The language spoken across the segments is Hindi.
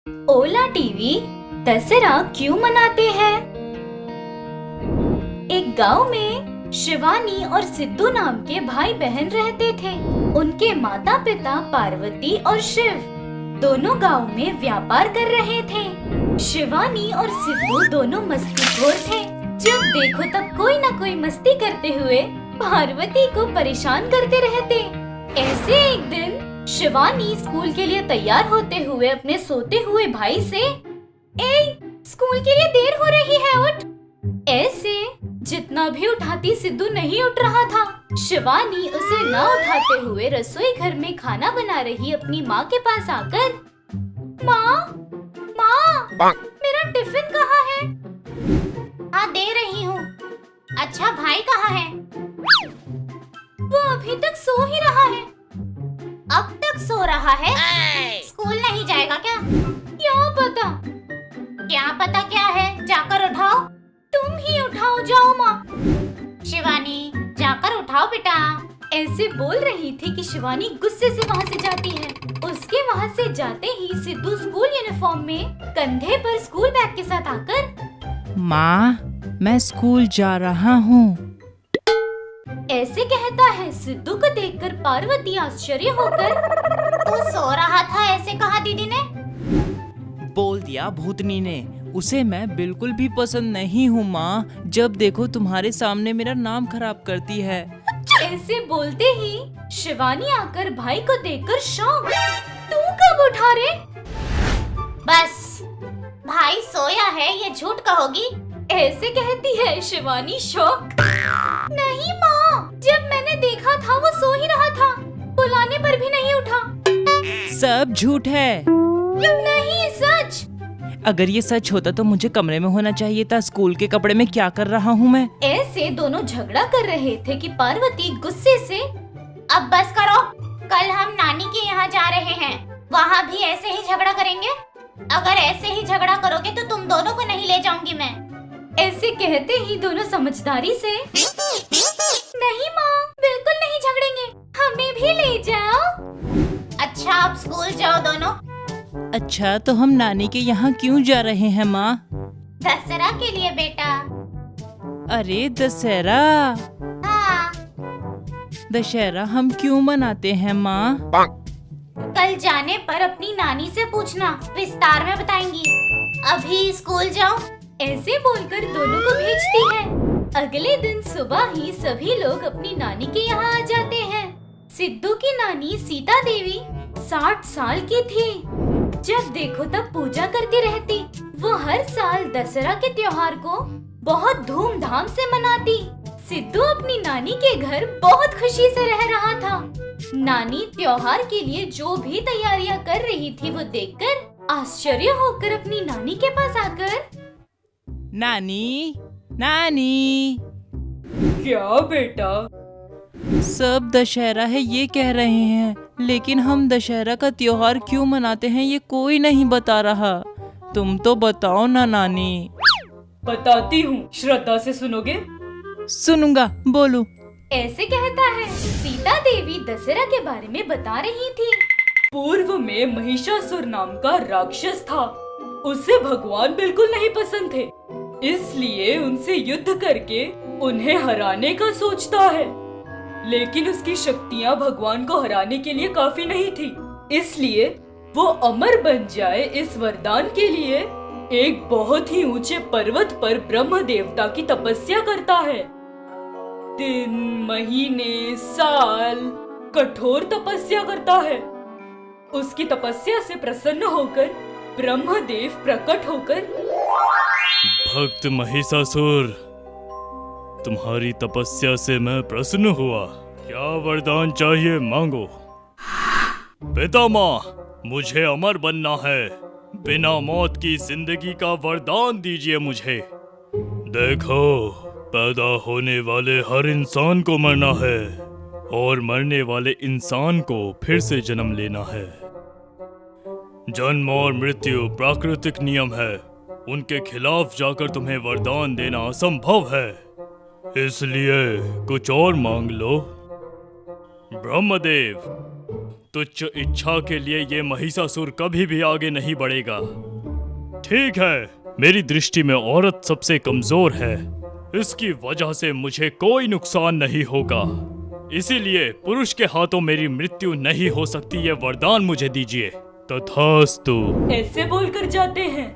ओला टीवी दशहरा क्यों मनाते हैं? एक गांव में शिवानी और सिद्धू नाम के भाई बहन रहते थे। उनके माता पिता पार्वती और शिव दोनों गांव में व्यापार कर रहे थे। शिवानी और सिद्धू दोनों मस्तीखोर थे। जब देखो तब कोई न कोई मस्ती करते हुए पार्वती को परेशान करते रहते। ऐसे एक दिन शिवानी स्कूल के लिए तैयार होते हुए अपने सोते हुए भाई से, "ए, स्कूल के लिए देर हो रही है, उठ।" ऐसे जितना भी उठाती सिद्धू नहीं उठ रहा था। शिवानी उसे न उठाते हुए रसोई घर में खाना बना रही अपनी माँ के पास आकर, "माँ, माँ, मेरा टिफिन कहाँ है?" हाँ, दे रही हूँ। अच्छा, भाई कहाँ है? वो अभी तक सो ही रहा है। अब तक सो रहा है? स्कूल नहीं जाएगा क्या? क्या पता? क्या पता क्या है? जाकर उठाओ। तुम ही उठाओ, जाओ माँ। शिवानी, जाकर उठाओ बेटा। ऐसे बोल रही थी कि शिवानी गुस्से से वहाँ से जाती है। उसके वहाँ से जाते ही सिद्धू स्कूल यूनिफॉर्म में कंधे पर स्कूल बैग के साथ आकर, माँ, मैं स्कूल जा रहा हूँ। ऐसे कहता है। सिद्धू को देखकर पार्वती आश्चर्य होकर, तू सो रहा था, ऐसे कहा दीदी ने? बोल दिया भूतनी ने। उसे मैं बिल्कुल भी पसंद नहीं हूँ माँ। जब देखो तुम्हारे सामने मेरा नाम खराब करती है। ऐसे बोलते ही शिवानी आकर भाई को देखकर शॉक, "तू कब उठा रे?" बस, भाई सोया है ये झूठ कहोगी? ऐसे कहती है शिवानी शॉक। नहीं माँ, जब मैंने देखा था वो सो ही रहा था, बुलाने पर भी नहीं उठा। सब झूठ है। नहीं, सच। अगर ये सच होता तो मुझे कमरे में होना चाहिए था। स्कूल के कपड़े में क्या कर रहा हूँ मैं? ऐसे दोनों झगड़ा कर रहे थे कि पार्वती गुस्से से, अब बस करो। कल हम नानी के यहाँ जा रहे हैं, वहाँ भी ऐसे ही झगड़ा करेंगे। अगर ऐसे ही झगड़ा करोगे तो तुम दोनों को नहीं ले जाऊंगी मैं। ऐसे कहते ही दोनों समझदारी से, नहीं माँ, बिल्कुल नहीं झगड़ेंगे, हमें भी ले जाओ। अच्छा, अब स्कूल जाओ दोनों। अच्छा, तो हम नानी के यहाँ क्यों जा रहे हैं माँ? दशहरा के लिए बेटा। अरे दशहरा, हाँ, दशहरा हम क्यों मनाते हैं माँ? कल जाने पर अपनी नानी से पूछना, विस्तार में बताएंगी। अभी स्कूल जाओ। ऐसे बोलकर दोनों को भेजती है। अगले दिन सुबह ही सभी लोग अपनी नानी के यहाँ आ जाते हैं। सिद्धू की नानी सीता देवी 60 साल की थी। जब देखो तब पूजा करती रहती। वो हर साल दशहरा के त्योहार को बहुत धूमधाम से मनाती। सिद्धू अपनी नानी के घर बहुत खुशी से रह रहा था। नानी त्योहार के लिए जो भी तैयारियां कर रही थी वो देखकर आश्चर्य होकर अपनी नानी के पास आकर, नानी, नानी। क्या बेटा? सब दशहरा है ये कह रहे हैं, लेकिन हम दशहरा का त्योहार क्यों मनाते हैं ये कोई नहीं बता रहा। तुम तो बताओ ना नानी। बताती हूँ, श्रद्धा से सुनोगे? सुनूंगा, बोलो। ऐसे कहता है। सीता देवी दशहरा के बारे में बता रही थी। पूर्व में महिषासुर नाम का राक्षस था। उसे भगवान बिल्कुल नहीं पसंद थे, इसलिए उनसे युद्ध करके उन्हें हराने का सोचता है। लेकिन उसकी शक्तियाँ भगवान को हराने के लिए काफी नहीं थी, इसलिए वो अमर बन जाए इस वरदान के लिए एक बहुत ही ऊंचे पर्वत पर ब्रह्म देवता की तपस्या करता है। दिन, महीने, साल कठोर तपस्या करता है। उसकी तपस्या से प्रसन्न होकर ब्रह्मदेव प्रकट होकर, भक्त महिषासुर, तुम्हारी तपस्या से मैं प्रसन्न हुआ। क्या वरदान चाहिए मांगो। पितामह, मुझे अमर बनना है। बिना मौत की जिंदगी का वरदान दीजिए मुझे। देखो, पैदा होने वाले हर इंसान को मरना है और मरने वाले इंसान को फिर से जन्म लेना है। जन्म और मृत्यु प्राकृतिक नियम है, उनके खिलाफ जाकर तुम्हें वरदान देना असंभव है, इसलिए कुछ और मांग लो। ब्रह्मदेव, तुच्छ इच्छा के लिए ये महिषासुर कभी भी आगे नहीं बढ़ेगा। ठीक है, मेरी दृष्टि में औरत सबसे कमजोर है, इसकी वजह से मुझे कोई नुकसान नहीं होगा, इसीलिए पुरुष के हाथों मेरी मृत्यु नहीं हो सकती। ये वरदान मुझे दीजिए। तथास्तु। ऐसे बोलकर जाते हैं।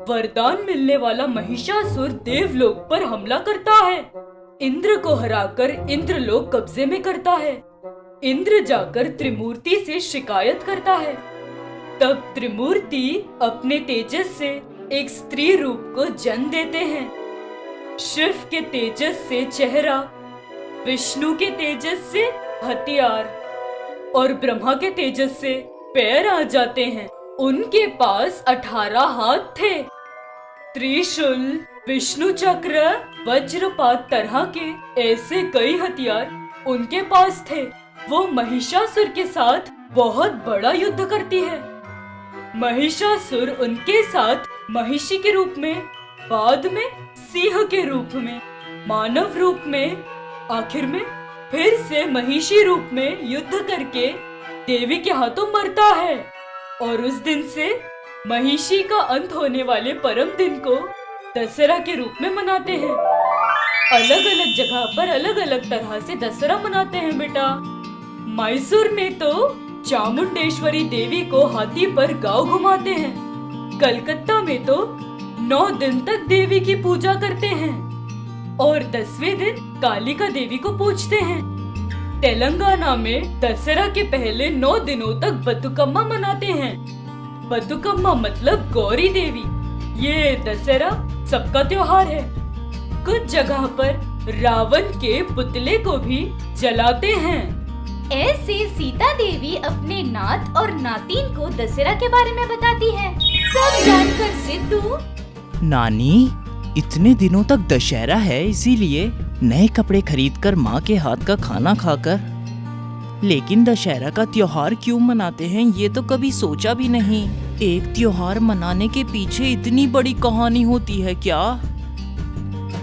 वरदान मिलने वाला महिषासुर देवलोक पर हमला करता है। इंद्र को हराकर इंद्रलोक कब्जे में करता है। इंद्र जाकर त्रिमूर्ति से शिकायत करता है। तब त्रिमूर्ति अपने तेजस से एक स्त्री रूप को जन्म देते हैं। शिव के तेजस से चेहरा, विष्णु के तेजस से हथियार और ब्रह्मा के तेजस से पैर आ जाते हैं। उनके पास 18 हाथ थे। त्रिशूल, विष्णु चक्र, वज्रपात तरह के ऐसे कई हथियार उनके पास थे। वो महिषासुर के साथ बहुत बड़ा युद्ध करती है। महिषासुर उनके साथ महिषी के रूप में, बाद में सिंह के रूप में, मानव रूप में, आखिर में फिर से महिषी रूप में युद्ध करके देवी के हाथों मरता है। और उस दिन से महिषी का अंत होने वाले परम दिन को दशहरा के रूप में मनाते हैं। अलग अलग जगह पर अलग अलग तरह से दशहरा मनाते हैं बेटा। मैसूर में तो चामुंडेश्वरी देवी को हाथी पर गांव घुमाते हैं। कलकत्ता में तो 9 दिन तक देवी की पूजा करते हैं और 10वें दिन कालिका देवी को पूजते हैं। तेलंगाना में दशहरा के पहले 9 दिनों तक बतुकम्मा मनाते हैं। बतुकम्मा मतलब गौरी देवी। ये दशहरा सबका त्योहार है। कुछ जगह पर रावण के पुतले को भी जलाते हैं। ऐसे सीता देवी अपने नात और नातिन को दशहरा के बारे में बताती है। सब जानकर सिद्धू, नानी, इतने दिनों तक दशहरा है, इसीलिए नए कपड़े खरीदकर माँ के हाथ का खाना खाकर। लेकिन दशहरा का त्योहार क्यों मनाते हैं ये तो कभी सोचा भी नहीं। एक त्योहार मनाने के पीछे इतनी बड़ी कहानी होती है क्या?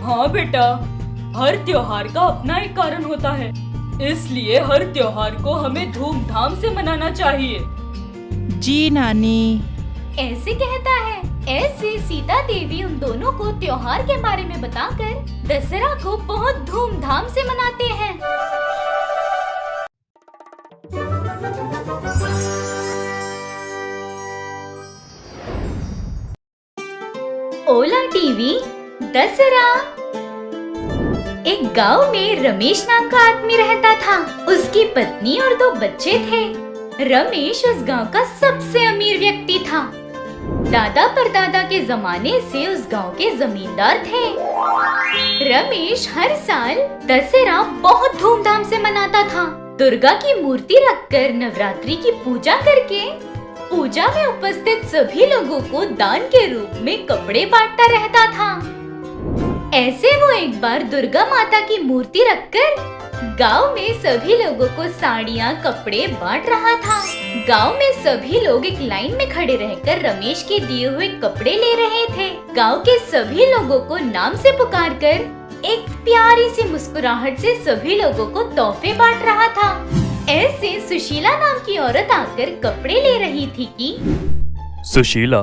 हाँ बेटा, हर त्योहार का अपना एक कारण होता है, इसलिए हर त्योहार को हमें धूमधाम से मनाना चाहिए। जी नानी। ऐसे कहता है। ऐसे सीता देवी उन दोनों को त्योहार के बारे में बताकर दशहरा को बहुत धूमधाम से मनाते हैं। ओला टीवी दशहरा। एक गांव में रमेश नाम का आदमी रहता था। उसकी पत्नी और 2 बच्चे थे। रमेश उस गांव का सबसे अमीर व्यक्ति था। दादा परदादा के जमाने से उस गांव के जमींदार थे। रमेश हर साल दशहरा बहुत धूमधाम से मनाता था। दुर्गा की मूर्ति रखकर नवरात्रि की पूजा करके पूजा में उपस्थित सभी लोगों को दान के रूप में कपड़े बांटता रहता था। ऐसे वो एक बार दुर्गा माता की मूर्ति रखकर गांव में सभी लोगों को साड़ियाँ, कपड़े बांट रहा था। गांव में सभी लोग एक लाइन में खड़े रहकर रमेश के दिए हुए कपड़े ले रहे थे। गांव के सभी लोगों को नाम से पुकारकर एक प्यारी सी मुस्कुराहट से सभी लोगों को तोहफे बांट रहा था। ऐसे सुशीला नाम की औरत आकर कपड़े ले रही थी कि सुशीला,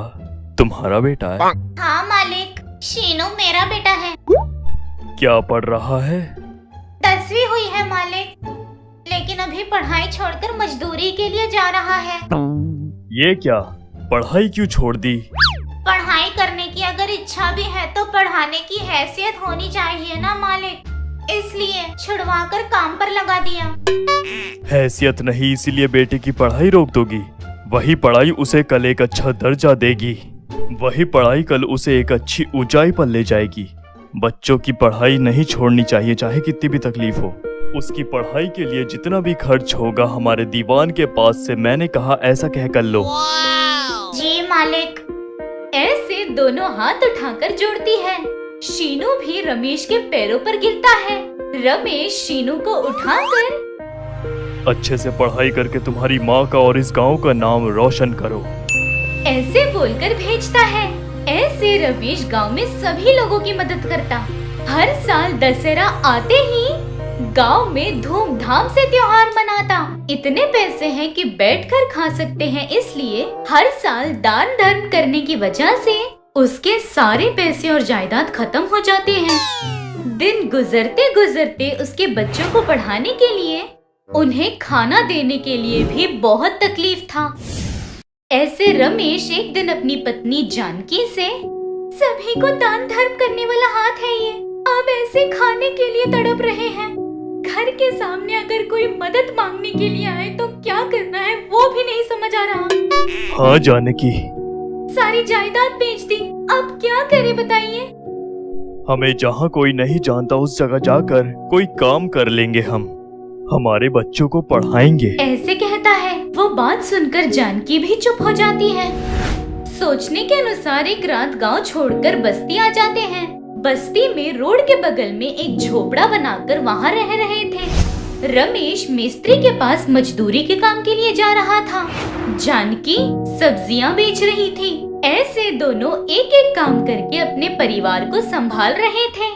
तुम्हारा बेटा है? हाँ मालिक, शीनू मेरा बेटा है। क्या पढ़ रहा है? 10वीं हुई है मालिक, लेकिन अभी पढ़ाई छोड़कर मजदूरी के लिए जा रहा है। ये क्या, पढ़ाई क्यों छोड़ दी? पढ़ाई करने की अगर इच्छा भी है तो पढ़ाने की हैसियत होनी चाहिए ना मालिक, इसलिए छुड़वाकर काम पर लगा दिया। हैसियत नहीं, इसीलिए बेटे की पढ़ाई रोक दोगी? वही पढ़ाई उसे कल एक अच्छा दर्जा देगी। वही पढ़ाई कल उसे एक अच्छी ऊंचाई पर ले जाएगी। बच्चों की पढ़ाई नहीं छोड़नी चाहिए, चाहे कितनी भी तकलीफ हो। उसकी पढ़ाई के लिए जितना भी खर्च होगा हमारे दीवान के पास से, मैंने कहा ऐसा कह कर लो। जी मालिक। ऐसे दोनों हाथ उठाकर जोड़ती है। शीनू भी रमेश के पैरों पर गिरता है। रमेश शीनू को उठाकर अच्छे से पढ़ाई करके तुम्हारी माँ का और इस गांव का नाम रोशन करो, ऐसे बोलकर भेजता है। ऐसे रमेश गांव में सभी लोगों की मदद करता। हर साल दशहरा आते ही गांव में धूमधाम से त्योहार मनाता। इतने पैसे हैं कि बैठकर खा सकते हैं, इसलिए हर साल दान धर्म करने की वजह से उसके सारे पैसे और जायदाद खत्म हो जाते हैं। दिन गुजरते गुजरते उसके बच्चों को पढ़ाने के लिए, उन्हें खाना देने के लिए भी बहुत तकलीफ था। ऐसे रमेश एक दिन अपनी पत्नी जानकी से, सभी को दान धर्म करने वाला हाथ है ये, अब ऐसे खाने के लिए तड़प रहे हैं। घर के सामने अगर कोई मदद मांगने के लिए आए तो क्या करना है वो भी नहीं समझ आ रहा। हाँ जानकी, सारी जायदाद बेच दी, अब क्या करे बताइए। हमें जहाँ कोई नहीं जानता उस जगह जाकर कोई काम कर लेंगे हम, हमारे बच्चों को पढ़ाएंगे। ऐसे कहता है। वो बात सुनकर जानकी भी चुप हो जाती है। सोचने के अनुसार एक रात गांव छोड़कर बस्ती आ जाते हैं। बस्ती में रोड के बगल में एक झोपड़ा बनाकर वहाँ रह रहे थे। रमेश मिस्त्री के पास मजदूरी के काम के लिए जा रहा था। जानकी सब्जियां बेच रही थी। ऐसे दोनों एक एक काम करके अपने परिवार को संभाल रहे थे।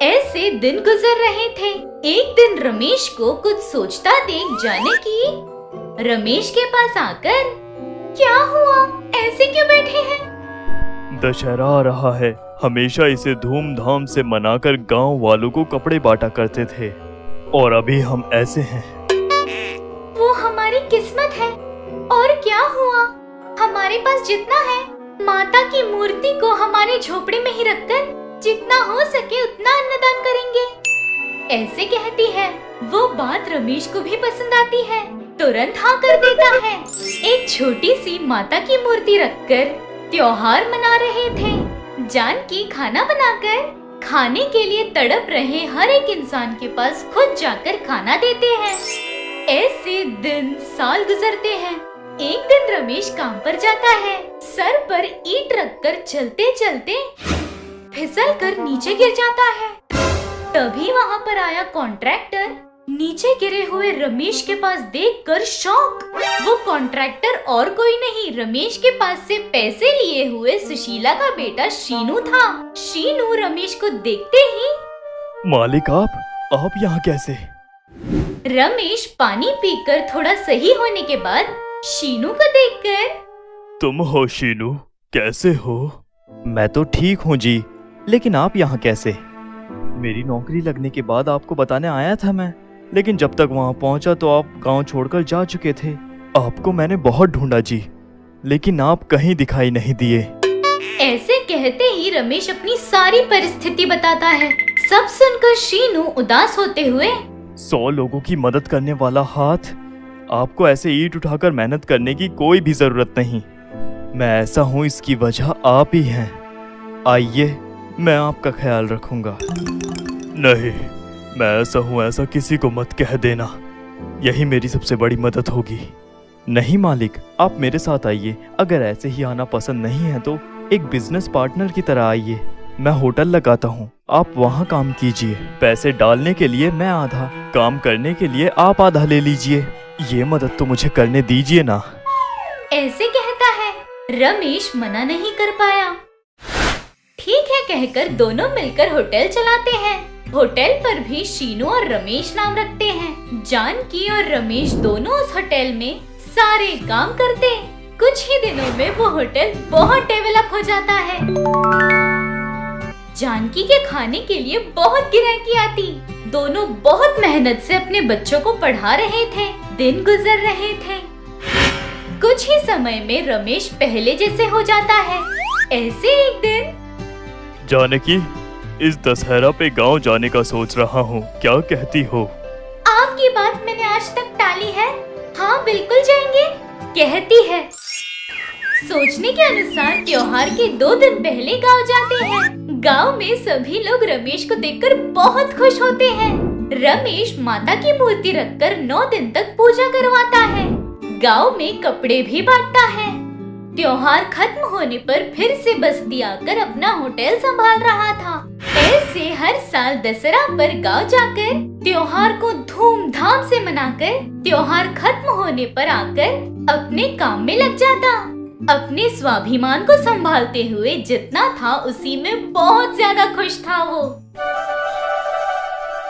ऐसे दिन गुजर रहे थे। एक दिन रमेश को कुछ सोचता देख जानकी रमेश के पास आकर, क्या हुआ, ऐसे क्यों बैठे हैं? दशहरा आ रहा है, हमेशा इसे धूमधाम से मनाकर गांव वालों को कपड़े बांटा करते थे, और अभी हम ऐसे हैं। वो हमारी किस्मत है। और क्या हुआ, हमारे पास जितना है माता की मूर्ति को हमारे झोपड़े में ही रखकर जितना हो सके उतना अन्नदान करेंगे, ऐसे कहती है। वो बात रमेश को भी पसंद आती है, तुरंत हाँ कर देता है। एक छोटी सी माता की मूर्ति रखकर त्योहार मना रहे थे। जानकी खाना बनाकर खाने के लिए तड़प रहे हर एक इंसान के पास खुद जाकर खाना देते हैं। ऐसे दिन साल गुजरते हैं। एक दिन रमेश काम पर जाता है। सर पर ईंट रखकर चलते चलते फिसल कर नीचे गिर जाता है। तभी वहाँ पर आया कॉन्ट्रैक्टर। नीचे गिरे हुए रमेश के पास देखकर शॉक। वो कॉन्ट्रैक्टर और कोई नहीं, रमेश के पास से पैसे लिए हुए सुशीला का बेटा शीनू था। शीनू रमेश को देखते ही, मालिक आप यहाँ कैसे? रमेश पानी पीकर थोड़ा सही होने के बाद शीनू को देखकर, तुम हो शीनू, कैसे हो? मैं तो ठीक हूँ जी, लेकिन आप यहाँ कैसे? मेरी नौकरी लगने के बाद आपको बताने आया था मैं, लेकिन जब तक वहाँ पहुँचा तो आप गांव छोड़कर जा चुके थे। आपको मैंने बहुत ढूंढा जी, लेकिन आप कहीं दिखाई नहीं दिए। ऐसे कहते ही रमेश अपनी सारी परिस्थिति बताता है। सब सुनकर शीनू उदास होते हुए, 100 लोगों की मदद करने वाला हाथ, आपको ऐसे ईंट उठाकर मेहनत करने की कोई भी जरूरत नहीं। मैं ऐसा हूँ इसकी वजह आप ही हैं। आइए, मैं आपका ख्याल रखूंगा। नहीं, मैं ऐसा हूँ ऐसा किसी को मत कह देना, यही मेरी सबसे बड़ी मदद होगी। नहीं मालिक, आप मेरे साथ आइए। अगर ऐसे ही आना पसंद नहीं है तो एक बिजनेस पार्टनर की तरह आइए। मैं होटल लगाता हूँ, आप वहाँ काम कीजिए। पैसे डालने के लिए मैं आधा, काम करने के लिए आप आधा ले लीजिए। ये मदद तो मुझे करने दीजिए ना। ऐसे कहता है। रमेश मना नहीं कर पाया। ठीक है कहकर दोनों मिलकर होटल चलाते हैं। होटल पर भी शीनू और रमेश नाम रखते हैं। जानकी और रमेश दोनों उस होटल में सारे काम करते। कुछ ही दिनों में वो होटल बहुत डेवलप हो जाता है। जानकी के खाने के लिए बहुत गिराकी आती। दोनों बहुत मेहनत से अपने बच्चों को पढ़ा रहे थे। दिन गुजर रहे थे। कुछ ही समय में रमेश पहले जैसे हो जाता है। ऐसे एक दिन, जानकी, इस दशहरा पे गांव जाने का सोच रहा हूँ, क्या कहती हो? आपकी बात मैंने आज तक टाली है। हाँ बिल्कुल जाएंगे, कहती है। सोचने के अनुसार त्योहार के 2 दिन पहले गांव जाते हैं। गांव में सभी लोग रमेश को देखकर बहुत खुश होते हैं। रमेश माता की मूर्ति रखकर 9 दिन तक पूजा करवाता है। गांव में कपड़े भी बांटता है। त्योहार खत्म होने पर फिर से बस्ती आकर अपना होटल संभाल रहा था। ऐसे हर साल दशहरा पर गांव जाकर त्योहार को धूमधाम से मनाकर त्योहार खत्म होने पर आकर अपने काम में लग जाता। अपने स्वाभिमान को संभालते हुए जितना था उसी में बहुत ज्यादा खुश था वो।